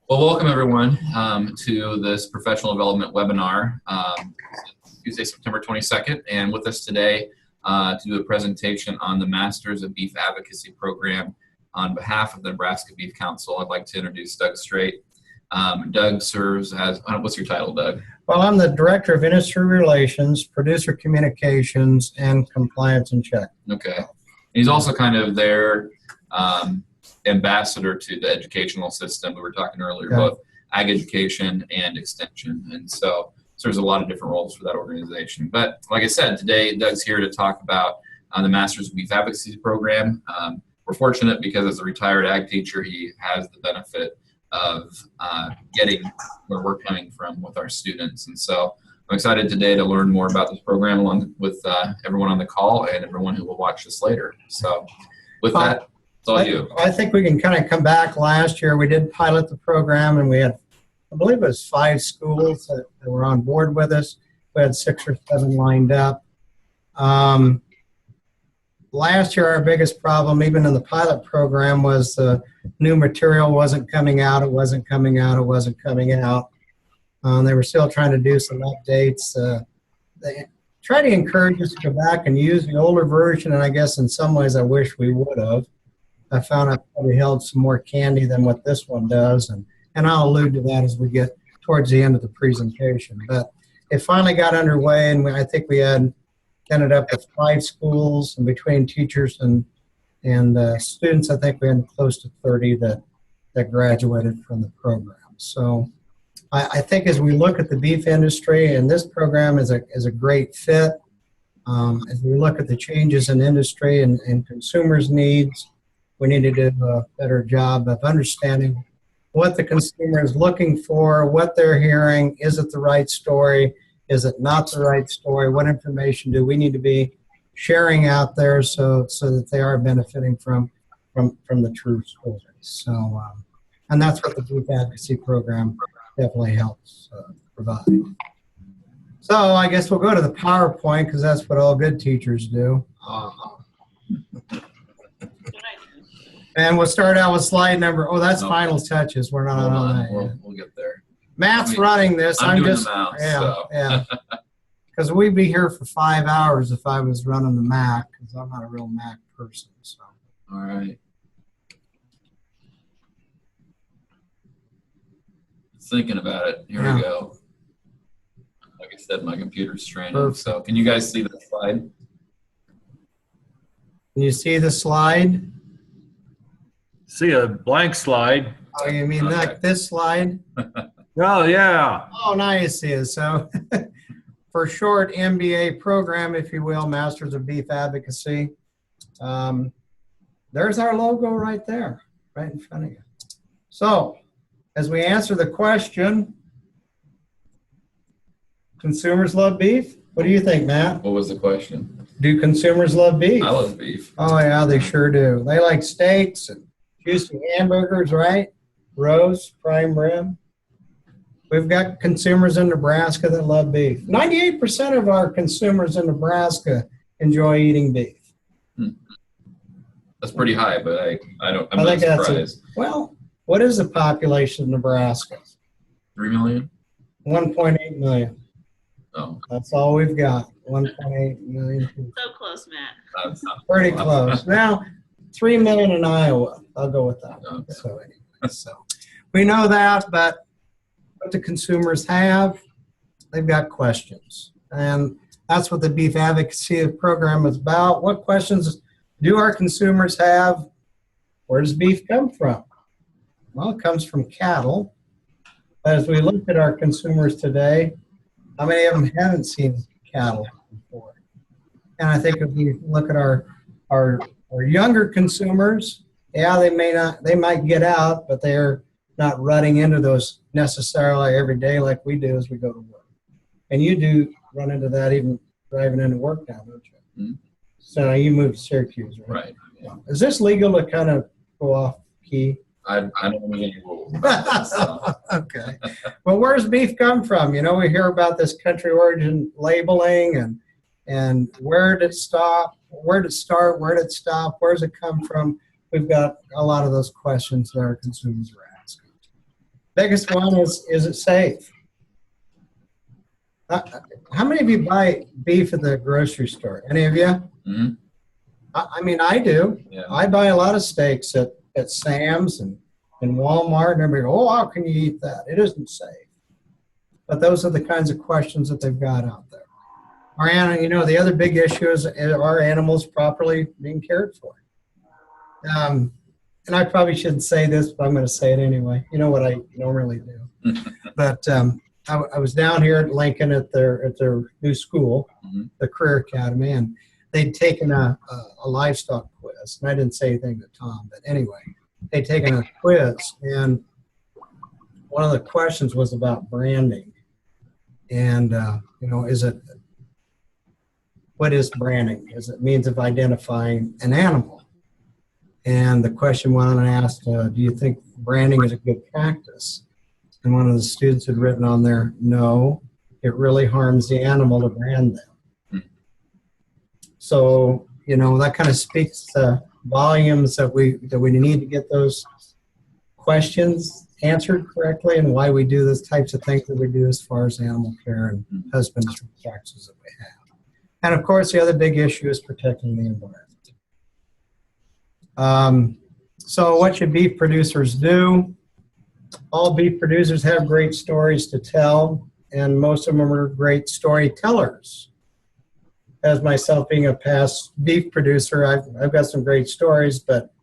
Well, welcome everyone to this professional development webinar, Tuesday, September 22nd. And with us today to do a presentation on the Masters of Beef Advocacy program on behalf of the Nebraska Beef Council, I'd like to introduce Doug Straight. Doug serves as, what's your title, Doug? Well, I'm the Director of Industry Relations, Producer Communications, and Compliance and Check. Okay. And he's also kind of their ambassador to the educational system. We were talking earlier, Okay. Both Ag Education and Extension. And so there's a lot of different roles for that organization. But like I said, today Doug's here to talk about the Masters of Beef Advocacy program. We're fortunate because as a retired ag teacher, he has the benefit of getting where we're coming from with our students. And so I'm excited today to learn more about this program along with everyone on the call and everyone who will watch this later. So with that, it's all you. I think we can kind of come back. Last year we did pilot the program, and we had, I believe it was 5 schools that were on board with us. We had 6 or 7 lined up. Last year our biggest problem, even in the pilot program, was the new material wasn't coming out. It wasn't coming out. It wasn't coming out. They were still trying to do some updates. They try to encourage us to go back and use the older version, and I guess in some ways I wish we would have. I found I probably held some more candy than what this one does, and I'll allude to that as we get towards the end of the presentation. But it finally got underway, and I think we ended up with 5 schools, and between teachers and students, I think we had close to 30 that graduated from the program. So I think as we look at the beef industry, and this program is a great fit, as we look at the changes in industry and consumers' needs, we need to do a better job of understanding what the consumer is looking for, what they're hearing. Is it the right story? Is it not the right story? What information do we need to be sharing out there so that they are benefiting from the true stories? So, and that's what the Beef Advocacy program definitely helps provide. So I guess we'll go to the PowerPoint because that's what all good teachers do. And we'll start out with slide number. Oh, that's final touches. We're not on that yet. We'll get there. Matt's running this. I'm doing just the mouse, yeah, so. yeah. Because we'd be here for 5 hours if I was running the Mac, because I'm not a real Mac person. So. All right. Thinking about it. Here we go. Like I said, my computer's straining. Perfect. So can you guys see the slide? Can you see the slide? See a blank slide. Oh, you mean Okay. like this slide? Oh, yeah. Oh, nice. So for short, MBA program, if you will, Masters of Beef Advocacy. There's our logo right there, right in front of you. So as we answer the question, consumers love beef? What do you think, Matt? What was the question? Do consumers love beef? I love beef. Oh, yeah, they sure do. They like steaks and juicy hamburgers, right? Roast, prime rib. We've got consumers in Nebraska that love beef. 98% of our consumers in Nebraska enjoy eating beef. That's pretty high, but I'm I not think that's surprised. well, what is the population of Nebraska? 3 million? 1.8 million. Oh, That's all we've got. 1.8 million people. So close, Matt. that's not Pretty close. Now, 3 million in Iowa. I'll go with that. Okay. So anyway, so we know that, but what the consumers have, they've got questions. And that's what the Beef Advocacy program is about. What questions do our consumers have? Where does beef come from? Well, it comes from cattle. As we look at our consumers today, how many of them haven't seen cattle before? And I think if we look at our younger consumers, yeah, they might get out, but they're not running into those necessarily every day like we do as we go to work. And you do run into that even driving into work now, don't you? Mm-hmm. So you moved to Syracuse, right? right. Yeah. Is this legal to kind of go off key? I don't know any rules about that, so. Okay. Well, where does beef come from? You know, we hear about this country origin labeling and where did it stop? Where did it start? Where did it stop? Where does it come from? We've got a lot of those questions that our consumers are asking. Biggest one is it safe? How many of you buy beef at the grocery store? Any of you? Mm-hmm. I mean, I do. Yeah. I buy a lot of steaks at Sam's and Walmart, and everybody go, oh, how can you eat that? It isn't safe. But those are the kinds of questions that they've got out there. The other big issue is, are animals properly being cared for? And I probably shouldn't say this, but I'm going to say it anyway. You know what I normally do. But I was down here at Lincoln at their new school, Mm-hmm. the Career Academy, and they'd taken a livestock quiz. And I didn't say anything to Tom, but anyway, they'd taken a quiz, and one of the questions was about branding. And, what is branding? It means of identifying an animal. And the question went on and asked, do you think branding is a good practice? And one of the students had written on there, no, it really harms the animal to brand them. So, that kind of speaks to volumes that we need to get those questions answered correctly and why we do those types of things that we do as far as animal care and husbandry practices that we have. And of course, the other big issue is protecting the environment. So what should beef producers do? All beef producers have great stories to tell, and most of them are great storytellers. As myself being a past beef producer, I've got some great stories, but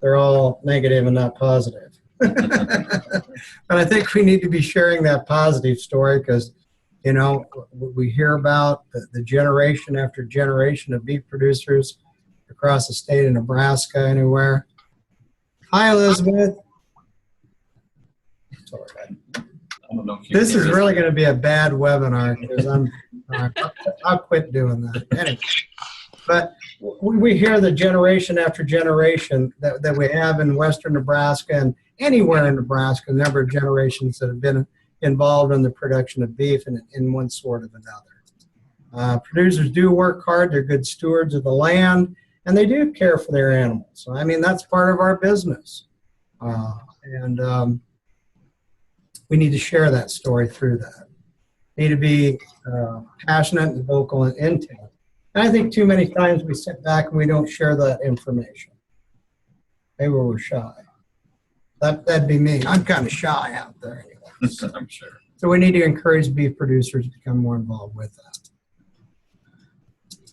they're all negative and not positive. But I think we need to be sharing that positive story because, we hear about the generation after generation of beef producers across the state of Nebraska, anywhere. Hi, Elizabeth. Sorry. I don't know if you This can is hear really going to be a bad webinar because I'll quit doing that. Anyway, but we hear the generation after generation that we have in western Nebraska and anywhere in Nebraska, a number of generations that have been involved in the production of beef in one sort of another. Producers do work hard. They're good stewards of the land, and they do care for their animals. So, that's part of our business. We need to share that story through that. Need to be passionate and vocal and intent. And I think too many times we sit back and we don't share that information. Maybe we're shy. That'd be me. I'm kind of shy out there anyway. I'm sure. So we need to encourage beef producers to become more involved with that.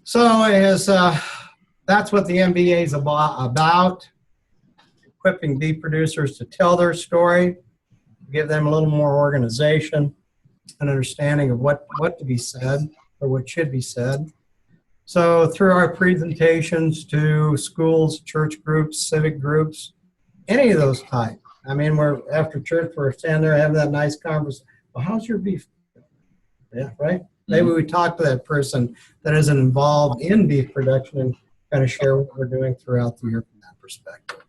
So that's what the MBA is about, equipping beef producers to tell their story, give them a little more organization and understanding of what to be said or what should be said. So through our presentations to schools, church groups, civic groups, any of those type. We're after church, we're standing there having that nice conversation. Well, how's your beef? Yeah, right? Maybe we talk to that person that isn't involved in beef production and kind of share what we're doing throughout the year from that perspective.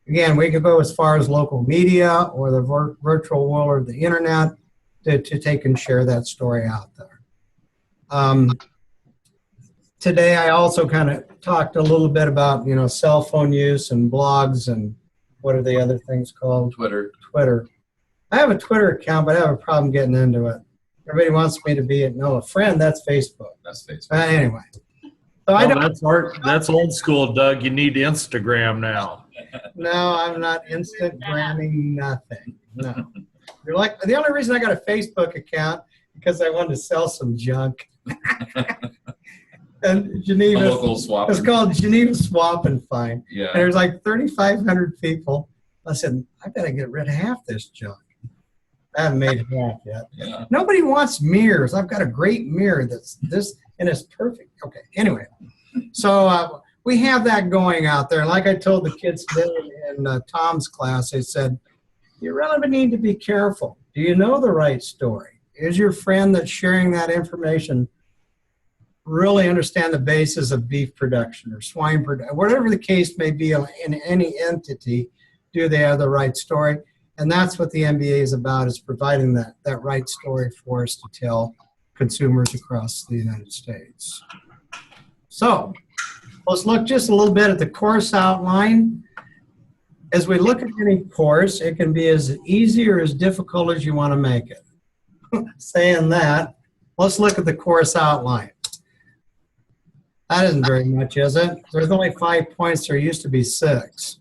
Again, we could go as far as local media or the virtual world or the internet to take and share that story out there. Today, I also kind of talked a little bit about, cell phone use and blogs and what are the other things called? Twitter. I have a Twitter account, but I have a problem getting into it. Everybody wants me to be a friend. That's Facebook. That's Facebook. Anyway. So that's old school, Doug. You need Instagram now. No, I'm not Instagramming nothing. No. You're like, the only reason I got a Facebook account because I wanted to sell some junk. And Geneva, it's called Geneva Swap and Find. Yeah. And there's like 3,500 people. I said, I better get rid of half this junk. I haven't made half yet. Yeah. Nobody wants mirrors. I've got a great mirror that's this, and it's perfect. Okay, anyway. So we have that going out there. Like I told the kids today in Tom's class, I said, you really need to be careful. Do you know the right story? Is your friend that's sharing that information really understand the basis of beef production or swine production, whatever the case may be in any entity, do they have the right story? And that's what the MBA is about, is providing that right story for us to tell consumers across the United States. So let's look just a little bit at the course outline. As we look at any course, it can be as easy or as difficult as you want to make it. Saying that, let's look at the course outline. That isn't very much, is it? There's only 5 points. There used to be 6.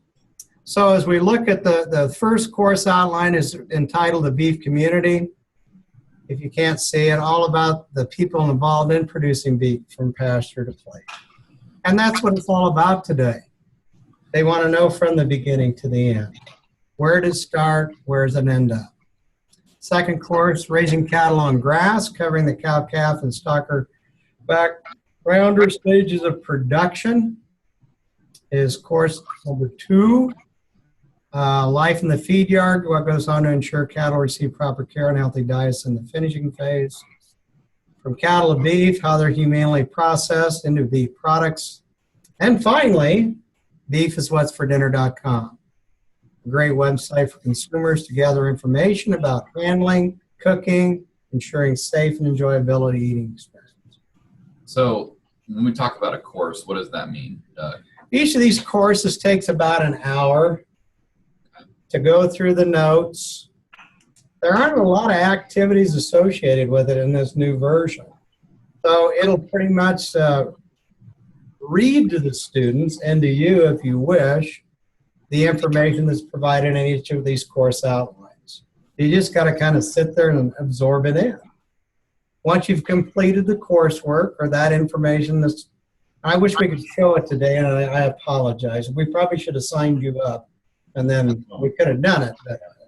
So as we look at the first course outline is entitled The Beef Community. If you can't see it, all about the people involved in producing beef from pasture to plate. And that's what it's all about today. They want to know from the beginning to the end. Where did it start? Where does it end up? Second course, Raising Cattle on Grass, covering the cow, calf, and stocker backgrounder stages of production, is course number 2. Life in the feed yard, what goes on to ensure cattle receive proper care and healthy diets in the finishing phase. From cattle to beef, how they're humanely processed into beef products. And finally, beefiswhatsfordinner.com. A great website for consumers to gather information about handling, cooking, ensuring safe and enjoyability eating experience. So when we talk about a course, what does that mean, Doug? Each of these courses takes about an hour to go through the notes. There aren't a lot of activities associated with it in this new version. So it'll pretty much read to the students and to you, if you wish, the information that's provided in each of these course outlines. You just got to kind of sit there and absorb it in. Once you've completed the coursework or that information, I wish we could show it today, and I apologize. We probably should have signed you up, and then we could have done it.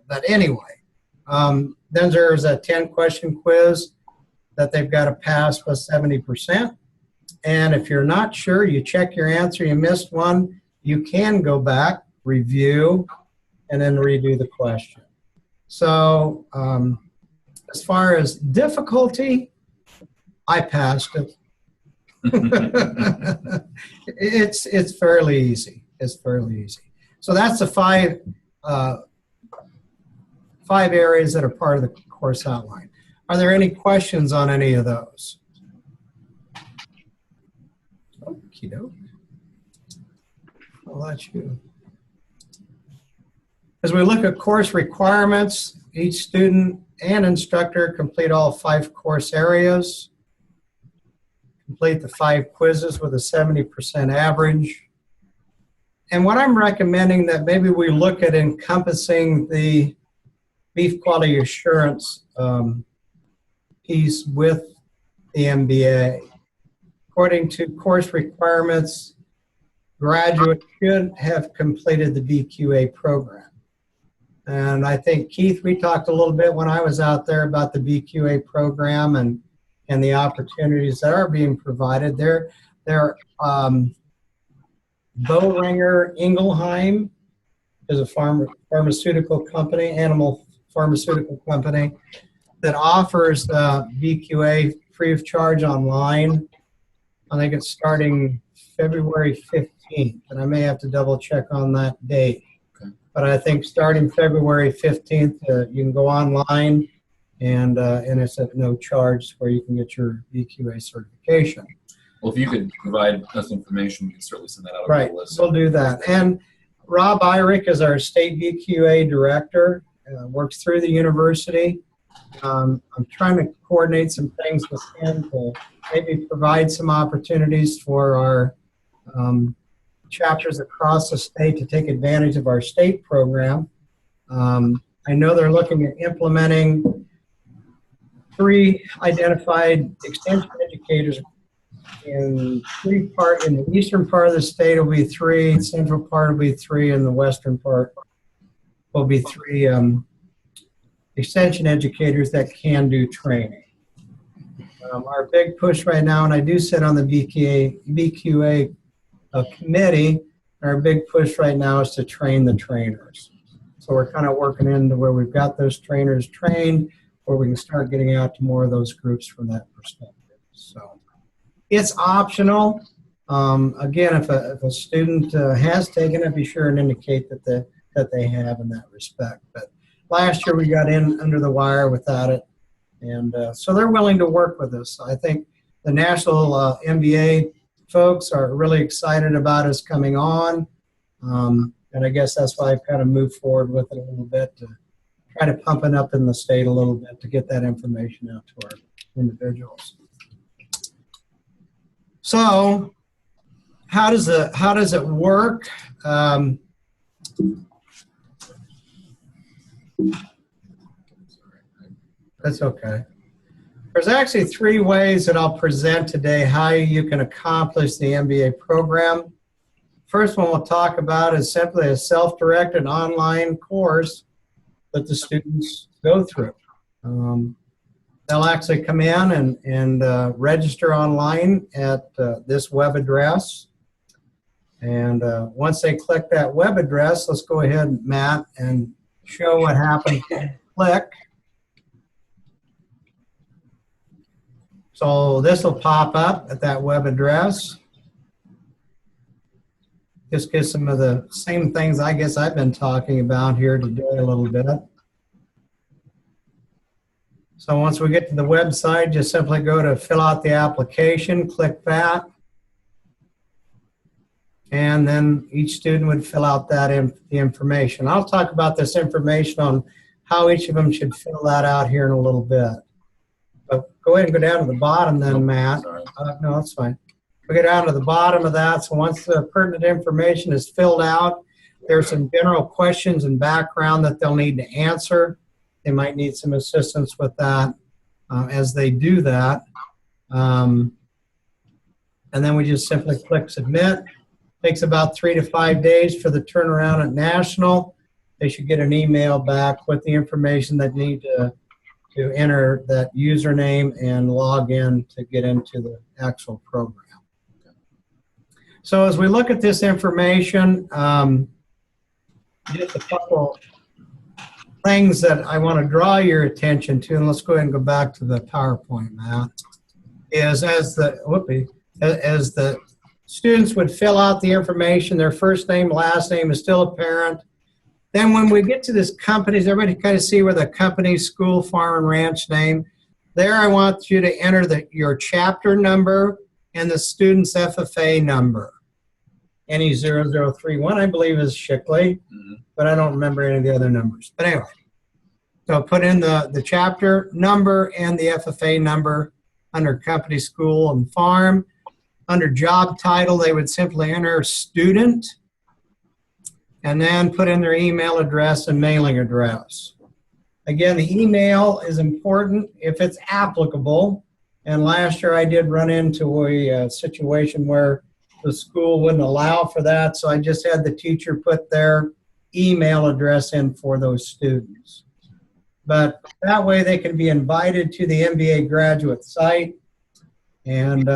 But anyway, then there's a 10-question quiz that they've got to pass with 70%. And if you're not sure, you check your answer, you missed one, you can go back, review, and then redo the question. So as far as difficulty, I passed it. It's fairly easy. It's fairly easy. So that's the five areas that are part of the course outline. Are there any questions on any of those? Okie doke. I'll let you. As we look at course requirements, each student and instructor complete all 5 course areas, complete the 5 quizzes with a 70% average. And what I'm recommending that maybe we look at encompassing the beef quality assurance piece with the MBA. According to course requirements, graduates should have completed the BQA program. And I think, Keith, we talked a little bit when I was out there about the BQA program and the opportunities that are being provided. They're Boehringer Ingelheim is a pharmaceutical company, animal pharmaceutical company, that offers BQA free of charge online. I think it's starting February 15th, and I may have to double check on that date. Okay. But I think starting February 15th, you can go online, and it's at no charge where you can get your BQA certification. Well, if you could provide us information, we can certainly send that out. Right, we'll do that. And Rob Irick is our state BQA director, works through the university. I'm trying to coordinate some things with him to maybe provide some opportunities for our chapters across the state to take advantage of our state program. I know they're looking at implementing 3 identified extension educators in the eastern part of the state will be 3, central part will be 3, and the western part will be 3 extension educators that can do training. Our big push right now, and I do sit on the BQA committee, our big push right now is to train the trainers. So we're kind of working into where we've got those trainers trained, where we can start getting out to more of those groups from that perspective. So it's optional. Again, if a student has taken it, be sure and indicate that they have in that respect. But last year we got in under the wire without it, and so they're willing to work with us. I think the national MBA folks are really excited about us coming on. And I guess that's why I've kind of moved forward with it a little bit to try to pump it up in the state a little bit to get that information out to our individuals. So how does it work? That's okay. There's actually 3 ways that I'll present today how you can accomplish the MBA program. First one we'll talk about is simply a self-directed online course that the students go through. They'll actually come in and register online at this web address. And once they click that web address, let's go ahead, Matt, and show what happens. Click. So this will pop up at that web address. Just get some of the same things I guess I've been talking about here today a little bit. So once we get to the website, just simply go to fill out the application, click that. And then each student would fill out that the information. I'll talk about this information on how each of them should fill that out here in a little bit. But go ahead and go down to the bottom then, Matt. No, that's fine. We go down to the bottom of that. So once the pertinent information is filled out, there's some general questions and background that they'll need to answer. They might need some assistance with that as they do that. And then we just simply click submit. Takes about 3 to 5 days for the turnaround at National. They should get an email back with the information that they need to enter that username and log in to get into the actual program. So as we look at this information, just a couple things that I want to draw your attention to, and let's go ahead and go back to the PowerPoint, Matt, is as the students would fill out the information, their first name, last name is still apparent. Then when we get to this companies, everybody kind of see where the company, school, farm, and ranch name. There I want you to enter your chapter number and the student's FFA number. Any 0031, I believe, is Shickley, but I don't remember any of the other numbers. But anyway, so put in the chapter number and the FFA number under company, school, and farm. Under job title, they would simply enter student and then put in their email address and mailing address. Again, the email is important if it's applicable. And last year I did run into a situation where the school wouldn't allow for that, so I just had the teacher put their email address in for those students. But that way they can be invited to the MBA graduate site, and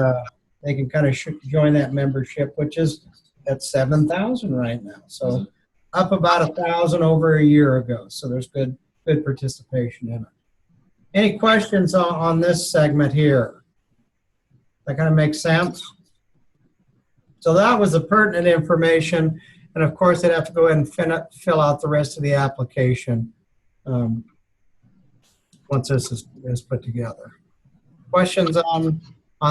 they can kind of join that membership, which is at 7,000 right now. So up about 1,000 over a year ago. So there's good participation in it. Any questions on this segment here? That kind of makes sense? So that was the pertinent information. And of course, they'd have to go ahead and fill out the rest of the application once this is put together. Questions on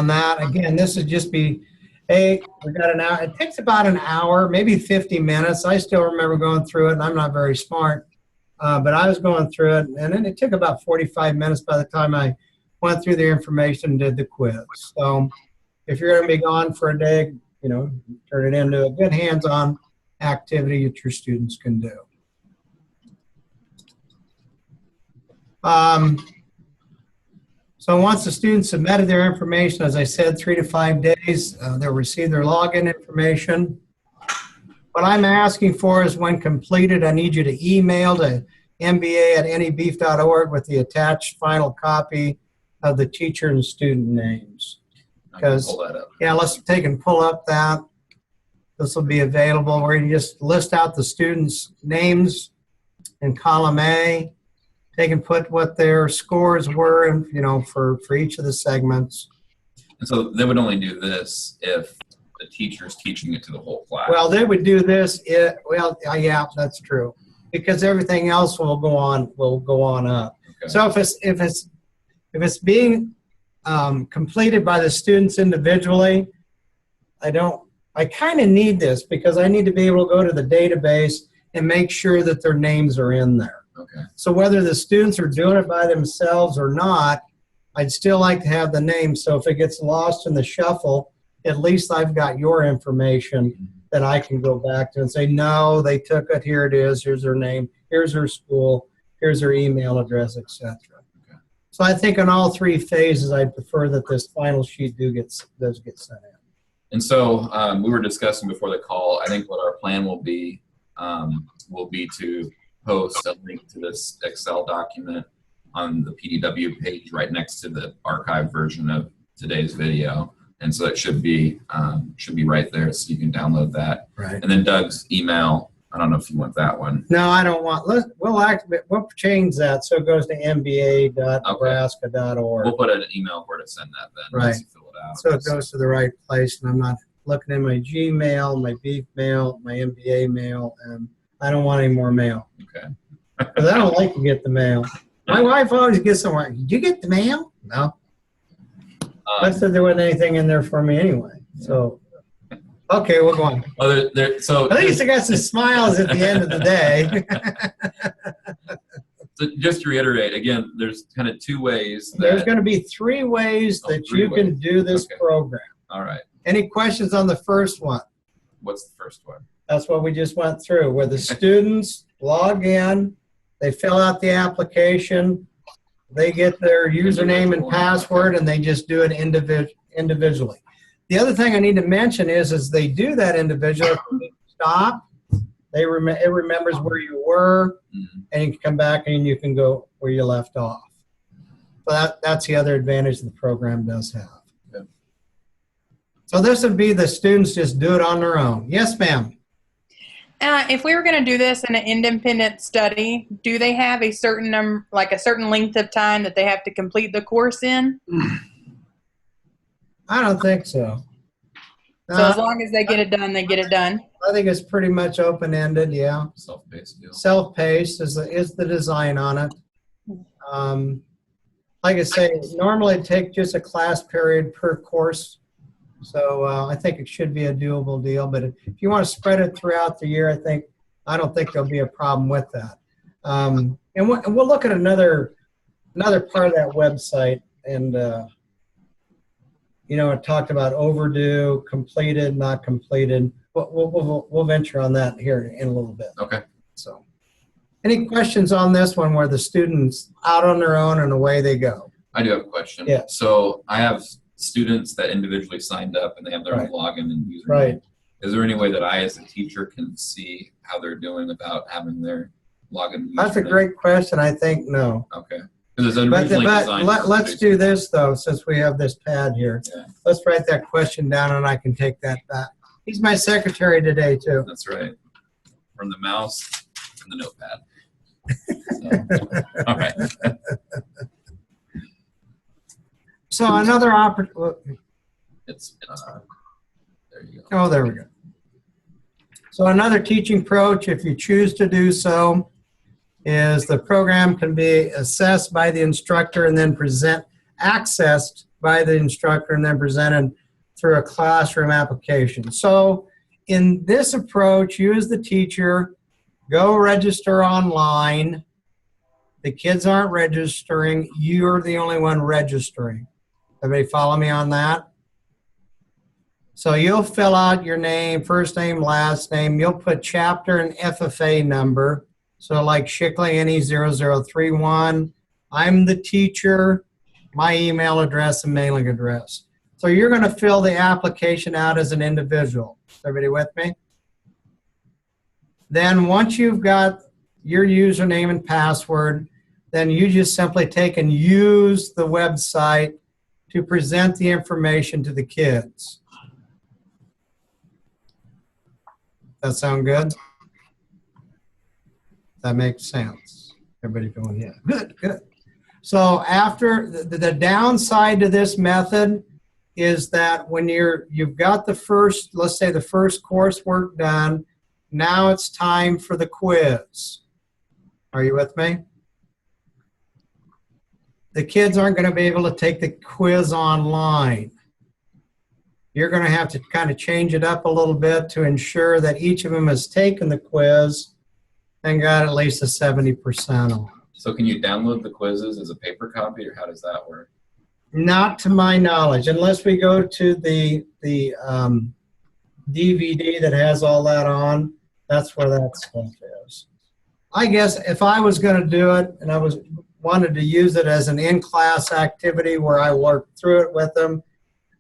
that? Again, this would just be, hey, we got an hour. It takes about an hour, maybe 50 minutes. I still remember going through it, and I'm not very smart, but I was going through it, and then it took about 45 minutes by the time I went through the information and did the quiz. So if you're going to be gone for a day, you know, turn it into a good hands-on activity that your students can do. So once the students submitted their information, as I said, 3 to 5 days, they'll receive their login information. What I'm asking for is when completed, I need you to email to mba@anybeef.org with the attached final copy of the teacher and student names. Because, yeah, let's take and pull up that. This will be available where you can just list out the students' names in column A. They can put what their scores were, and, you know, for each of the segments. And so they would only do this if the teacher's teaching it to the whole class. Well, they would do this. Yeah, that's true, because everything else will go on up. Okay. So if it's being completed by the students individually, I don't I kind of need this because I need to be able to go to the database and make sure that their names are in there. Okay. So whether the students are doing it by themselves or not, I'd still like to have the name. So if it gets lost in the shuffle, at least I've got your information that I can go back to and say, no, they took it. Here it is. Here's their name. Here's their school. Here's their email address, etc. Okay. So I think in all three phases, I'd prefer that this final sheet does get sent in. And so we were discussing before the call, I think what our plan will be to post a link to this Excel document on the PDW page right next to the archived version of today's video. And so it should be right there, so you can download that. Right. And then Doug's email, I don't know if you want that one. No, I don't want. We'll change that so it goes to mba.nebraska.org. We'll put an email where to send that then. Right. Once you fill it out. So it goes to the right place, and I'm not looking in my Gmail, my Beef mail, my MBA mail, and I don't want any more mail. Okay. Because I don't like to get the mail. My wife always gets somewhere. Did you get the mail? No. But there wasn't anything in there for me anyway. So, okay, we'll go on. So at least I got some smiles at the end of the day. So just to reiterate, again, there's kind of two ways. There's going to be three ways that you can do this program. All right. Any questions on the first one? What's the first one? That's what we just went through, where the students log in, they fill out the application, they get their username and password, and they just do it individually. The other thing I need to mention is they do that individually, stop, it remembers where you were, and you can come back and you can go where you left off. So that's the other advantage the program does have. Okay. So this would be the students just do it on their own. Yes, ma'am. If we were going to do this in an independent study, do they have a certain a certain length of time that they have to complete the course in? I don't think so. So as long as they get it done, they get it done. I think it's pretty much open-ended. Yeah. Self-paced deal. Self-paced is the design on it. Like I say, normally it takes just a class period per course. So I think it should be a doable deal. But if you want to spread it throughout the year, I don't think there'll be a problem with that. And we'll look at another part of that website, and it talked about overdue, completed, not completed. We'll venture on that here in a little bit. Okay. So, any questions on this one where the students out on their own and away they go? I do have a question. Yeah. So I have students that individually signed up and they have their own login and username. Right. Is there any way that I, as a teacher, can see how they're doing without having their login? That's a great question. I think no. Okay. Because it's originally designed. Let's do this though, since we have this pad here. Yeah. Let's write that question down, and I can take that back. He's my secretary today too. That's right. From the mouse and the notepad. So, all right. So another opportunity. It's there you go. Oh, there we go. So another teaching approach, if you choose to do so, is the program can be assessed by the instructor and then accessed by the instructor and then presented through a classroom application. So in this approach, you as the teacher go register online. The kids aren't registering. You're the only one registering. Everybody follow me on that? So you'll fill out your name, first name, last name. You'll put chapter and FFA number. So like Shickley NE0031. I'm the teacher, my email address and mailing address. So you're going to fill the application out as an individual. Everybody with me? Then once you've got your username and password, then you just simply take and use the website to present the information to the kids. That sound good? That makes sense. Everybody going, yeah, good, good. So after the downside to this method is that when you've got the first, let's say the first coursework done, now it's time for the quiz. Are you with me? The kids aren't going to be able to take the quiz online. you're going to have to kind of change it up a little bit to ensure that each of them has taken the quiz and got at least a 70% on it. So can you download the quizzes as a paper copy, or how does that work? Not to my knowledge, unless we go to the DVD that has all that on. That's where that stuff is. I guess if I was going to do it and I wanted to use it as an in-class activity where I worked through it with them,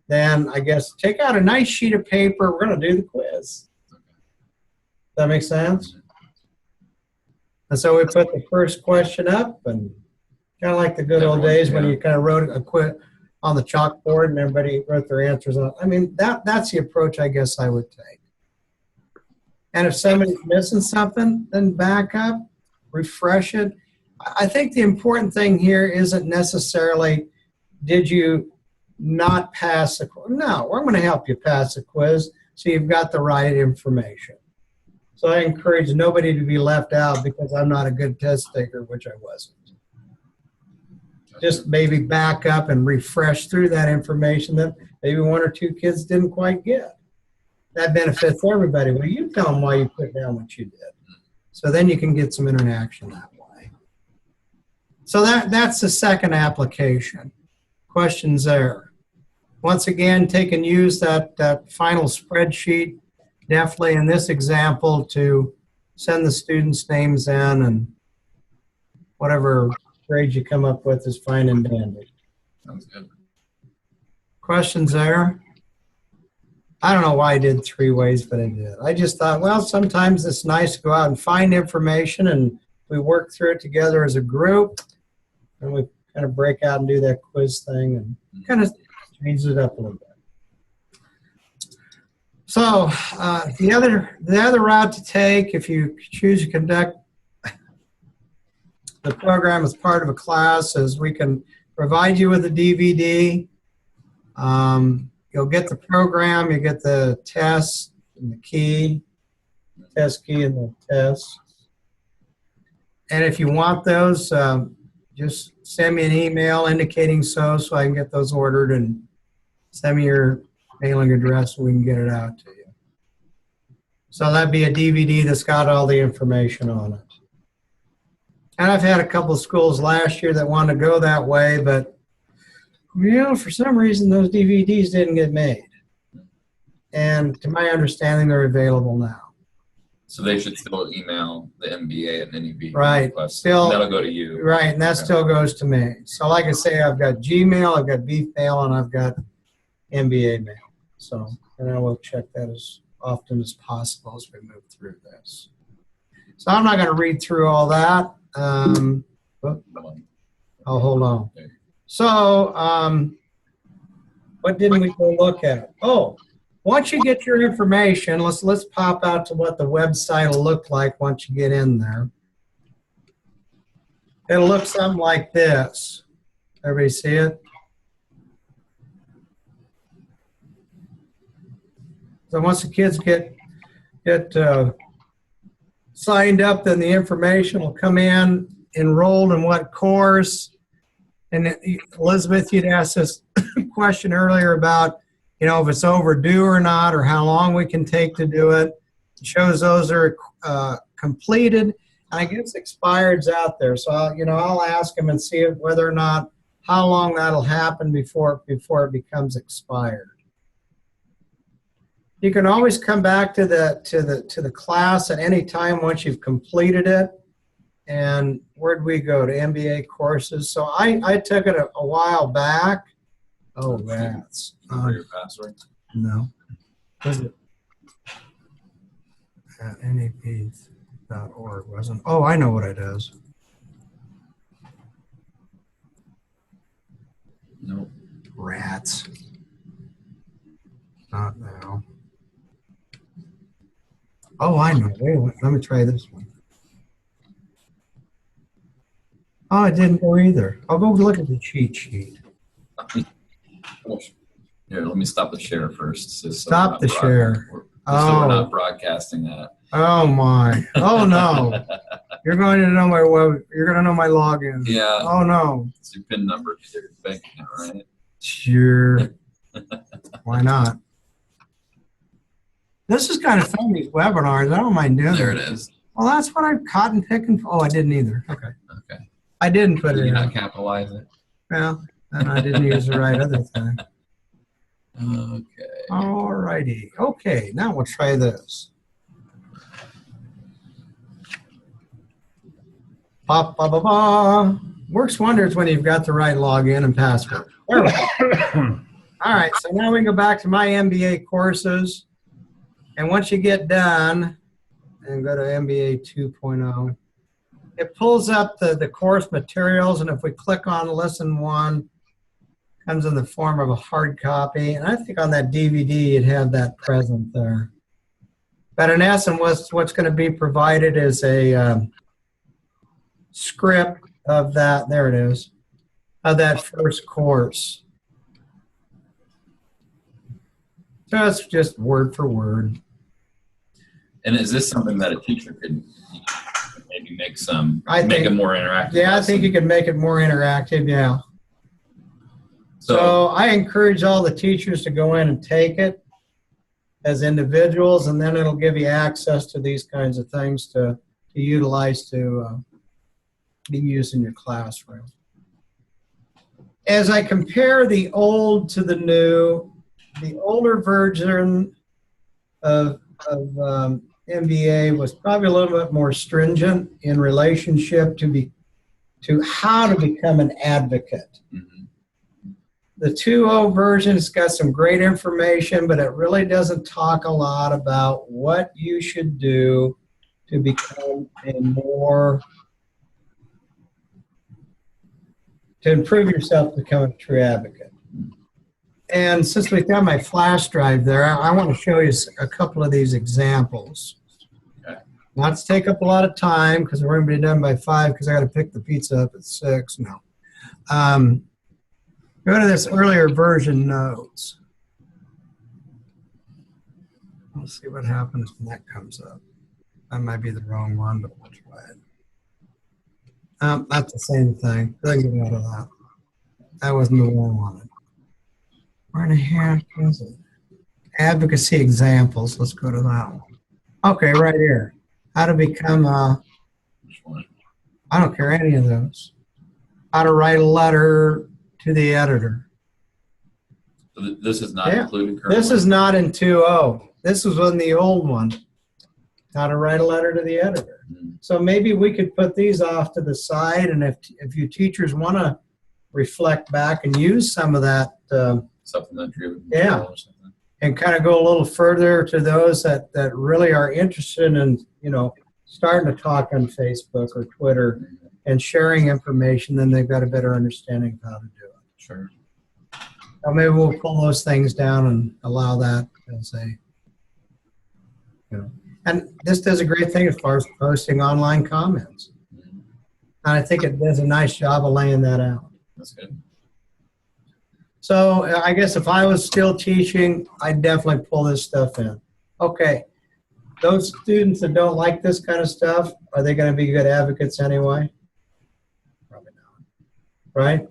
then I guess take out a nice sheet of paper. We're going to do the quiz. Does that make sense? And so we put the first question up, and kind of like the good old days when you kind of wrote a quiz on the chalkboard and everybody wrote their answers on it. I mean, that's the approach I guess I would take. And if somebody's missing something, then back up, refresh it. I think the important thing here isn't necessarily did you not pass the quiz. No, we're going to help you pass the quiz so you've got the right information. So I encourage nobody to be left out because I'm not a good test taker, which I wasn't. Just maybe back up and refresh through that information that maybe one or two kids didn't quite get. That benefits everybody. Well, you tell them why you put down what you did. So then you can get some interaction that way. So that's the second application. Questions there. Once again, take and use that final spreadsheet, definitely in this example, to send the students' names in, and whatever grade you come up with is fine and dandy. Sounds good. Questions there? I don't know why I did 3 ways, but I did. I just thought, well, sometimes it's nice to go out and find information, and we work through it together as a group, and we kind of break out and do that quiz thing and kind of change it up a little bit. So the other route to take, if you choose to conduct the program as part of a class, is we can provide you with a DVD. You'll get the program, you get the test and the key, test key and the test. And if you want those, just send me an email indicating so I can get those ordered, and send me your mailing address so we can get it out to you. So that'd be a DVD that's got all the information on it. And I've had a couple of schools last year that wanted to go that way, but for some reason those DVDs didn't get made. And to my understanding, they're available now. So they should still email the MBA and any VD Right. request. Still, that'll go to you. Right, and that still goes to me. So like I say, I've got Gmail, I've got Beef Mail, and I've got MBA Mail. So, and I will check that as often as possible as we move through this. So I'm not going to read through all that. Oh, hold on. So, what didn't we go look at? Oh, once you get your information, let's pop out to what the website will look like once you get in there. It'll look something like this. Everybody see it? So once the kids get signed up, then the information will come in, enrolled in what course. And Elizabeth, you'd asked this question earlier about, if it's overdue or not, or how long we can take to do it. It shows those are completed, and I guess expired's out there. So I'll ask them and see whether or not how long that'll happen before it becomes expired. You can always come back to the class at any time once you've completed it. And where'd we go? To MBA courses. So I took it a while back. Oh, rats. Your password? No. Was it? At nap.org wasn't. Oh, I know what it is. Nope. Rats. Not now. Oh, I know. Wait, let me try this one. Oh, it didn't go either. I'll go look at the cheat sheet. Here, let me stop the share first. So Stop the share. So we're not broadcasting that. Oh my. Oh no. You're going to know my web. You're going to know my login. Yeah. Oh no. It's your PIN number to your bank account, right? Sure. Why not? This is kind of fun, these webinars. I don't mind doing There them. it is. Well, that's what I'm cotton picking for. Oh, I didn't either. Okay. Okay. I didn't put Did it you in. not capitalize it? Well, and I didn't use the right other thing. Okay. All righty. Okay, now we'll try this. Ba, ba, ba, ba. Works wonders when you've got the right login and password. There we go. All right, so now we can go back to my MBA courses. And once you get done and go to MBA 2.0, it pulls up the course materials. And if we click on lesson 1, it comes in the form of a hard copy. And I think on that DVD, you'd have that present there. But in essence, what's going to be provided is a script of that, there it is, of that first course. So it's just word for word. And is this something that a teacher could maybe make think, it more interactive? Yeah, I think you could make it more interactive, yeah. So I encourage all the teachers to go in and take it as individuals, and then it'll give you access to these kinds of things to utilize to be used in your classroom. As I compare the old to the new, the older version of MBA was probably a little bit more stringent in relationship to how to become an advocate. Mm-hmm. The 2.0 version has got some great information, but it really doesn't talk a lot about what you should do to become to improve yourself to become a true advocate. And since we've got my flash drive there, I want to show you a couple of these examples. Okay. Not to take up a lot of time because we're going to be done by 5 because I got to pick the pizza up at 6 now. Go to this earlier version notes. Let's see what happens when that comes up. That might be the wrong one, but we'll try it. That's the same thing. Go ahead and get out of that. That wasn't the one I wanted. Where in the heck is it? Advocacy examples. Let's go to that one. Okay, right here. How to become Which one? I don't care any of those. How to write a letter to the editor. So this is not included currently? This is not in 2.0. This was in the old one. How to write a letter to the editor. Mm-hmm. So maybe we could put these off to the side, and if you teachers want to reflect back and use some of that Supplement-driven yeah, or something. And kind of go a little further to those that really are interested in, starting to talk on Facebook or Twitter Mm-hmm. and sharing information, then they've got a better understanding of how to do it. Sure. So maybe we'll pull those things down and allow that as a, and this does a great thing as far as posting online comments. Mm-hmm. And I think it does a nice job of laying that out. That's good. So I guess if I was still teaching, I'd definitely pull this stuff in. Okay, those students that don't like this kind of stuff, are they going to be good advocates anyway? Probably not. Right?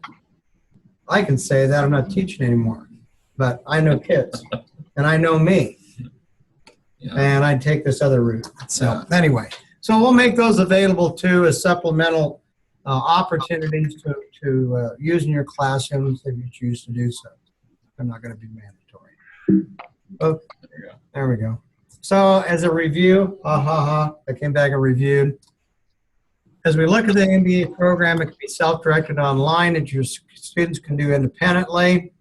I can say that I'm not teaching anymore, but I know kids and I know me. Yeah. And I'd take this other route. So anyway, so we'll make those available too as supplemental opportunities to use in your classrooms if you choose to do so. They're not going to be mandatory. Oh, there we go. So as a review, I came back and reviewed. As we look at the MBA program, it can be self-directed online that your students can do independently.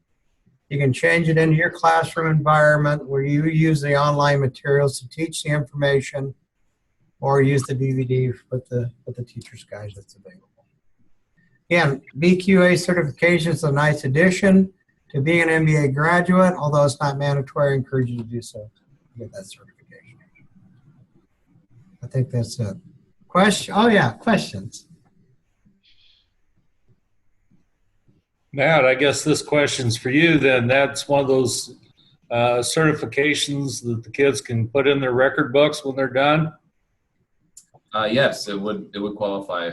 You can change it into your classroom environment where you use the online materials to teach the information, or use the DVD with the teacher's guide that's available. Again, BQA certification is a nice addition to being an MBA graduate, although it's not mandatory. I encourage you to do so to get that certification. I think that's it. Question? Oh yeah, questions. Matt, I guess this question's for you then. That's one of those certifications that the kids can put in their record books when they're done? Yes, it would qualify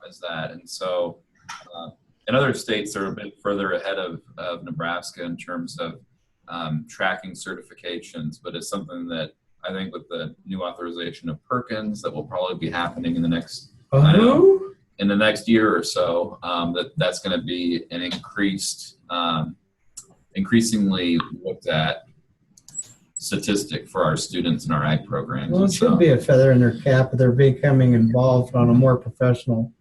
as that. And so in other states, they're a bit further ahead of Nebraska in terms of tracking certifications, but it's something that I think with the new authorization of Perkins that will probably be happening in the next, I don't know, in the next year or so, that's going to be an increasingly looked at statistic for our students in our ag programs. Well, it should be a feather in their cap if they're becoming involved on a more professional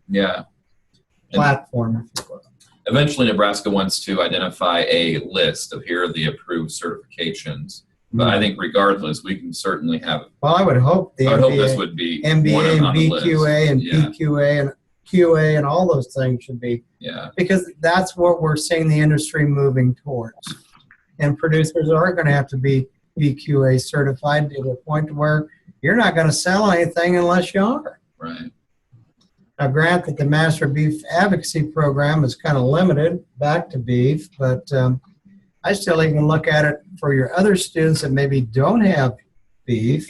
platform, if you will. Eventually, Nebraska wants to identify a list of here are the approved certifications. But I think regardless, we can certainly have it. Well, I would hope I would hope this would be MBA, one on the list. BQA, and PQA, and QA, and all those things should be. Yeah. Because that's what we're seeing the industry moving towards. And producers are going to have to be BQA certified to the point where you're not going to sell anything unless you are. Right. Now, grant that the Master Beef Advocacy Program is kind of limited back to beef, but I still even look at it for your other students that maybe don't have beef.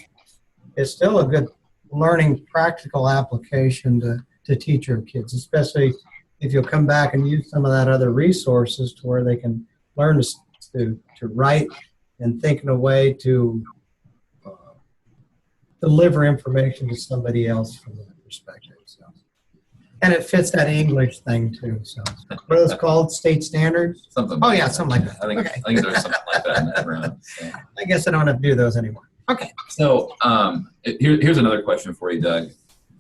It's still a good learning practical application to teach your kids, especially if you'll come back and use some of that other resources to where they can learn to write and think in a way to deliver information to somebody else from that perspective. So. And it fits that English thing too. So what are those called? State standards? Something. Oh yeah, something like that. I think there's something like that in that round. So. I guess I don't have to do those anymore. Okay. So here's another question for you, Doug.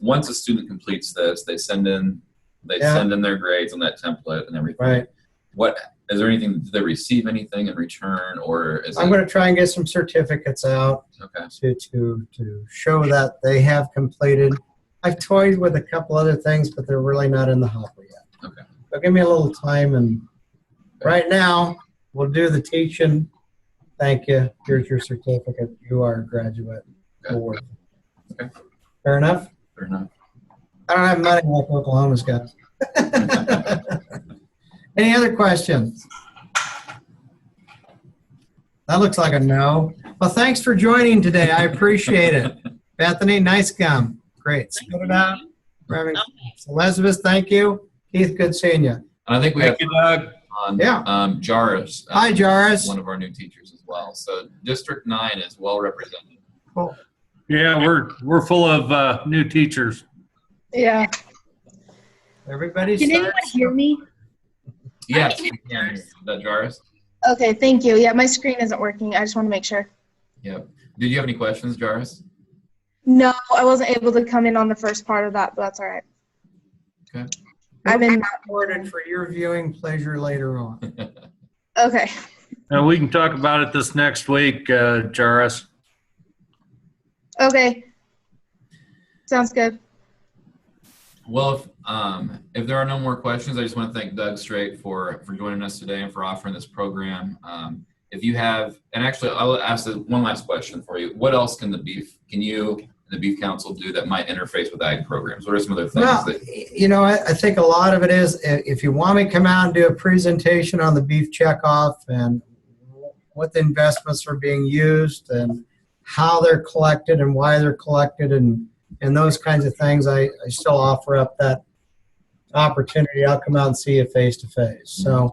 Once a student completes this, they send in their grades on that template and everything. Right. What is there anything? Do they receive anything in return, or is I'm going to try and get some certificates out to show that they have completed. I've toyed with a couple other things, but they're really not in the hopper yet. Okay. So give me a little time, and right now we'll do the teaching. Thank you. Here's your certificate. You are a graduate. Okay. Okay. Fair enough? Fair enough. I don't have money like Oklahoma's got. Any other questions? That looks like a no. Well, thanks for joining today. I appreciate it. Bethany, nice gum. Great. Spit it out. Elizabeth, thank you. Keith, good seeing you. And I think we have Doug. on Jairus. Hi, Jairus. One of our new teachers as well. So District 9 is well represented. Cool. Yeah, we're full of new teachers. Yeah. Everybody Can anyone hear me? Yes, we can hear you. Is that Jairus? Okay, thank you. Yeah, my screen isn't working. I just want to make sure. Yep. Did you have any questions, Jairus? No, I wasn't able to come in on the first part of that, but that's all right. Okay. I've been recorded for your viewing pleasure later on. okay. And we can talk about it this next week, Jairus. Okay. Sounds good. Well, if there are no more questions, I just want to thank Doug Straight for joining us today and for offering this program. If you have, and actually I'll ask one last question for you. What else can the Beef Council do that might interface with ag programs? What are some other things? Well, I think a lot of it is, if you want me to come out and do a presentation on the beef checkoff and what the investments are being used and how they're collected and why they're collected and those kinds of things, I still offer up that opportunity. I'll come out and see you face to face. So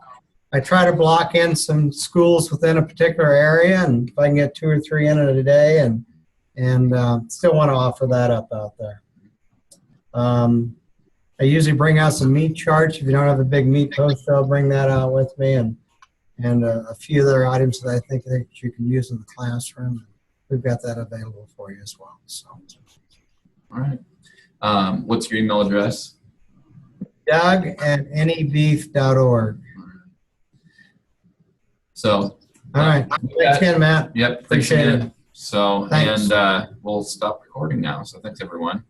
I try to block in some schools within a particular area, and if I can get 2 or 3 in a day, and still want to offer that up out there. I usually bring out some meat charts. If you don't have a big meat poster, I'll bring that out with me, and a few other items that I think that you can use in the classroom. We've got that available for you as well. So. All right. What's your email address? Doug@anybeef.org. So. All right. Thanks again, Matt. Yep. Appreciate it. So, Thanks. and we'll stop recording now. So thanks, everyone.